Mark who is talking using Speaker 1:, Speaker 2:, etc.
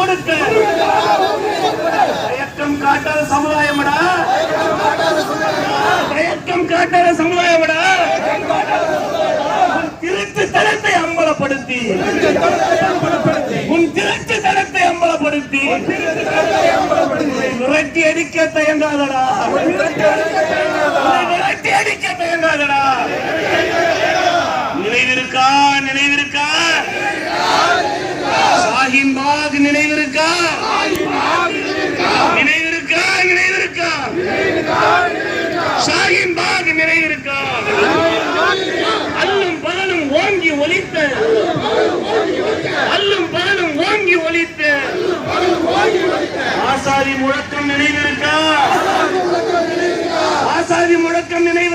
Speaker 1: கொடுக்க தயக்கம் காட்டாத சமுதாயமடா, தயக்கம் காட்டாத சமுதாயமடா. திருட்டு தளத்தை அம்பலப்படுத்தி, உன் திருட்டு தளத்தை அம்பலப்படுத்தி விரட்டி அடிக்க தயங்காதடா, விரட்டி அடிக்க தயங்காதடா. நினைவிருக்கா, நினைவிருக்கா ஷாஹீன் பாக், நினைவிருக்கா, நினைவிருக்கா, நினைவிருக்கா ஷாஹீன் பாக், நினைவிருக்கா. அல்லும் பகலும் ஓங்கி ஒலித்த, அல்லும் பகலும் ஓங்கி ஒலித்த ஆசாரி முழக்கம் நினைவிருக்கா, ஆசாரி முழக்கம் நினைவு